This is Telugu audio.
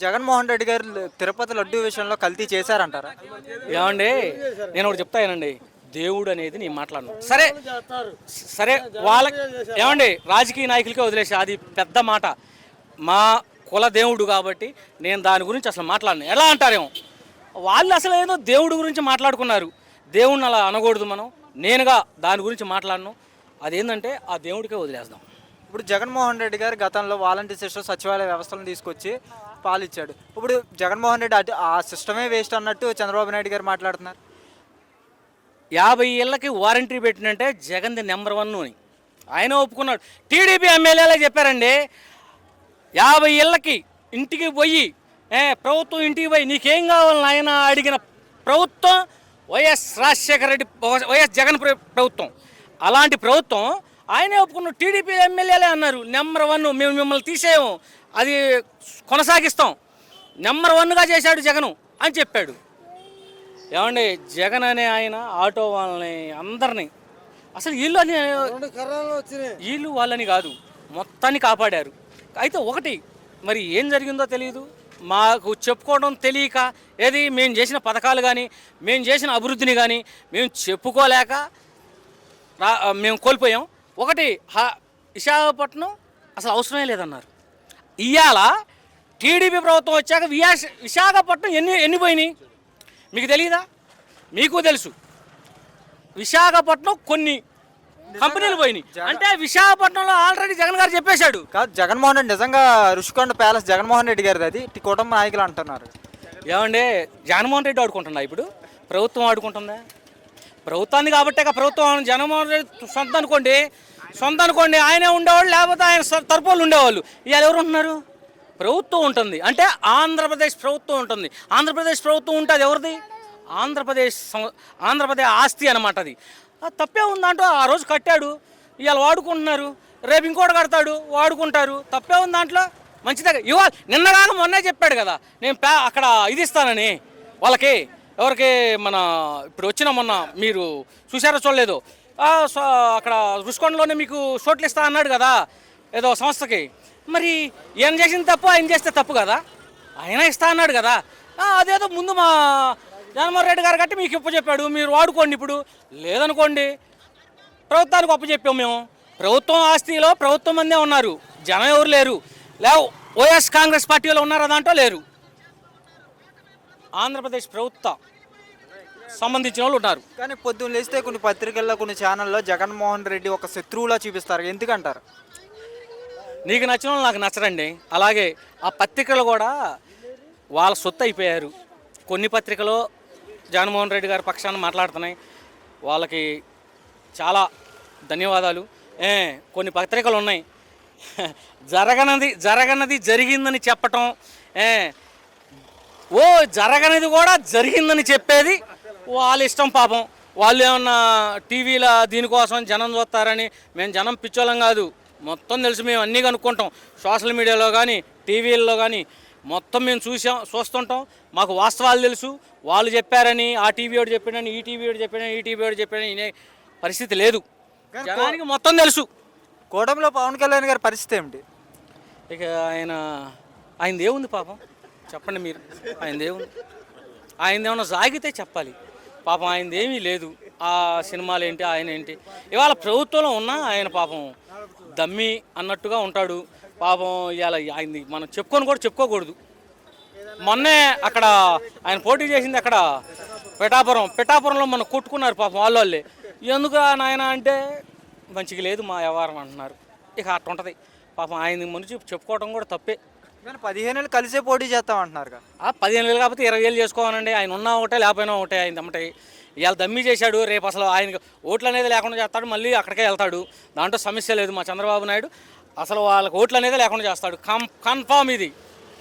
జగన్మోహన్ రెడ్డి గారు తిరుపతి లడ్డూ విషయంలో కల్తీ చేశారంటారా? ఏమండి, నేను ఒకటి చెప్తానండి. దేవుడు అనేది నేను మాట్లాడను. సరే సరే వాళ్ళకి ఏమండి, రాజకీయ నాయకులకే వదిలేసి అది పెద్ద మాట. మా కుల దేవుడు కాబట్టి నేను దాని గురించి అసలు మాట్లాడను. ఎలా అంటారేమో, వాళ్ళు అసలు ఏదో దేవుడి గురించి మాట్లాడుకున్నారు. దేవుడిని అలా అనకూడదు మనం. నేనుగా దాని గురించి మాట్లాడను. అదేంటంటే ఆ దేవుడికే వదిలేద్దాం. ఇప్పుడు జగన్మోహన్ రెడ్డి గారు గతంలో వాలంటీర్ సిస్టమ్ సచివాలయ వ్యవస్థలను తీసుకొచ్చి పాలిచ్చాడు. ఇప్పుడు జగన్మోహన్ రెడ్డి అటు ఆ సిస్టమే వేస్ట్ అన్నట్టు చంద్రబాబు నాయుడు గారు మాట్లాడుతున్నారు. 50 ఏళ్ళకి వారంటీ పెట్టినంటే జగన్ది నెంబర్ 1 అని ఆయన ఒప్పుకున్నాడు. టీడీపీ ఎమ్మెల్యేలే చెప్పారండి, 50 ఏళ్ళకి ఇంటికి పోయి ప్రభుత్వం ఇంటికి పోయి నీకేం కావాలని ఆయన అడిగిన ప్రభుత్వం వైఎస్ రాజశేఖర రెడ్డి, వైఎస్ జగన్ ప్రభుత్వం. అలాంటి ప్రభుత్వం ఆయనే ఒప్పుకున్నాడు. టీడీపీ ఎమ్మెల్యేలే అన్నారు నెంబర్ 1 మేము మిమ్మల్ని తీసేయము, అది కొనసాగిస్తాం, నెంబర్ 1గా చేశాడు జగను అని చెప్పాడు. ఏమండి, జగన్ అనే ఆయన ఆటో వాళ్ళని అందరినీ అసలు వీళ్ళు వాళ్ళని కాదు మొత్తాన్ని కాపాడారు. అయితే ఒకటి మరి ఏం జరిగిందో తెలియదు, మాకు చెప్పుకోవడం తెలియక, ఏది మేము చేసిన పథకాలు కానీ మేము చేసిన అభివృద్ధిని కానీ మేము చెప్పుకోలేక మేము కోల్పోయాం. ఒకటి విశాఖపట్నం అసలు అవసరమే లేదన్నారు. ఇవాళ టీడీపీ ప్రభుత్వం వచ్చాక విశాఖపట్నం ఎన్ని పోయినాయి మీకు తెలియదా? మీకు తెలుసు. విశాఖపట్నం కొన్ని కంపెనీలు పోయినాయి. అంటే విశాఖపట్నంలో ఆల్రెడీ జగన్ గారు చెప్పేశాడు. కాదు, జగన్మోహన్ రెడ్డి నిజంగా రుషికొండ ప్యాలెస్ జగన్మోహన్ రెడ్డి గారిది, అది కుటుంబ నాయకులు అంటున్నారు. ఏమంటే, జగన్మోహన్ రెడ్డి ఆడుకుంటున్నా ఇప్పుడు ప్రభుత్వం ఆడుకుంటుందా? ప్రభుత్వాన్ని కాబట్టే ప్రభుత్వం. జగన్మోహన్ రెడ్డి సొంత అనుకోండి ఆయనే ఉండేవాళ్ళు, లేకపోతే ఆయన తరపులు ఉండేవాళ్ళు. ఇవాళ ఎవరు ఉంటున్నారు? ప్రభుత్వం ఉంటుంది అంటే ఆంధ్రప్రదేశ్ ప్రభుత్వం ఉంటుంది. ఆంధ్రప్రదేశ్ ప్రభుత్వం ఉంటే అది ఎవరిది? ఆంధ్రప్రదేశ్ ఆస్తి అన్నమాట. అది తప్పే ఉందంటూ ఆ రోజు కట్టాడు, ఇవాళ వాడుకుంటున్నారు, రేపు ఇంకోటి కడతాడు, వాడుకుంటారు. తప్పే ఉంది దాంట్లో. మంచిదే. ఇవాళ నిన్నగాక మొన్నే చెప్పాడు కదా, నేను అక్కడ ఇది ఇస్తానని వాళ్ళకి. ఎవరికి? మన ఇప్పుడు వచ్చిన మొన్న మీరు చూసారో చూడలేదు, అక్కడ రుషికొండలోనే మీకు చోట్లు ఇస్తా అన్నాడు కదా ఏదో సంస్థకి. మరి ఏం చేసిన తప్పు ఆయన చేస్తే తప్పు కదా, ఆయన ఇస్తా అన్నాడు కదా. అదేదో ముందు మా జగన్మోహన్ రెడ్డి గారు కట్టి మీకు చెప్పాడు, మీరు వాడుకోండి. ఇప్పుడు లేదనుకోండి, ప్రభుత్వానికి చెప్పాము మేము. ప్రభుత్వం ఆస్తిలో ప్రభుత్వం మందే ఉన్నారు, జనం ఎవరు లేరు. వైఎస్ కాంగ్రెస్ పార్టీలో ఉన్నారా దాంట్లో? లేరు. ఆంధ్రప్రదేశ్ ప్రభుత్వం సంబంధించిన వాళ్ళు ఉన్నారు. కానీ పొద్దున్న లేస్తే కొన్ని పత్రికల్లో కొన్ని ఛానల్లో జగన్మోహన్ రెడ్డి ఒక శత్రువులా చూపిస్తారు. ఎందుకంటారు? నీకు నచ్చిన వాళ్ళు నాకు నచ్చరండి. అలాగే ఆ పత్రికలు కూడా వాళ్ళ సొత్తు అయిపోయారు. కొన్ని పత్రికలు జగన్మోహన్ రెడ్డి గారి పక్షాన మాట్లాడుతున్నాయి, వాళ్ళకి చాలా ధన్యవాదాలు. కొన్ని పత్రికలు ఉన్నాయి జరగనది జరిగిందని చెప్పటం, జరగనిది కూడా జరిగిందని చెప్పేది వాళ్ళ ఇష్టం. పాపం వాళ్ళు ఏమన్నా టీవీల దీనికోసం జనం చూస్తారని. మేము జనం పిచ్చోళ్ళం కాదు, మొత్తం తెలుసు. మేము అన్నీ కనుక్కుంటాం, సోషల్ మీడియాలో కానీ టీవీల్లో కానీ మొత్తం మేము చూస్తుంటాం. మాకు వాస్తవాలు తెలుసు. వాళ్ళు చెప్పారని ఆ టీవీ వాడు చెప్పాడని, ఈ టీవీ వాడు చెప్పాడని, ఈ టీవీ వాడు చెప్పాడని వినే పరిస్థితి లేదు. జనానికి మొత్తం తెలుసు. కూటమిలో పవన్ కళ్యాణ్ గారి పరిస్థితి ఏమిటి? ఇక ఆయనది ఏముంది పాపం, చెప్పండి మీరు. ఆయనది ఏమన్నా సాగితే చెప్పాలి. పాపం ఆయనది ఏమీ లేదు. ఆ సినిమాలు ఏంటి, ఆయన ఏంటి, ఇవాళ ప్రభుత్వంలో ఉన్నా ఆయన పాపం దమ్మి అన్నట్టుగా ఉంటాడు. పాపం ఇవాళ ఆయనది మనం చెప్పుకోకూడదు. మొన్నే అక్కడ ఆయన పోటీ చేసింది అక్కడ పిఠాపురంలో మనం కొట్టుకున్నారు పాపం వాళ్ళే. ఎందుకు నాయన అంటే మంచిగా లేదు మా వ్యవహారం అంటున్నారు. ఇక అట్లా ఉంటుంది పాపం. ఆయన మనిషి చెప్పుకోవడం కూడా తప్పే. కానీ 15 ఏళ్ళు కలిసే పోటీ చేస్తామంటున్నారు. 15 ఏళ్ళు కాకపోతే 20 ఏళ్ళు చేసుకోవాలండి. ఆయన ఉన్నా ఒకటే లేకపోయినా ఒకటే. ఆయన దమ్మటే ఇవాళ దమ్మి చేశాడు, రేపు అసలు ఆయనకి ఓట్లు అనేది లేకుండా చేస్తాడు, మళ్ళీ అక్కడికే వెళ్తాడు. దాంట్లో సమస్య లేదు. మా చంద్రబాబు నాయుడు అసలు వాళ్ళకి ఓట్లు అనేది లేకుండా చేస్తాడు, కన్ఫామ్ ఇది.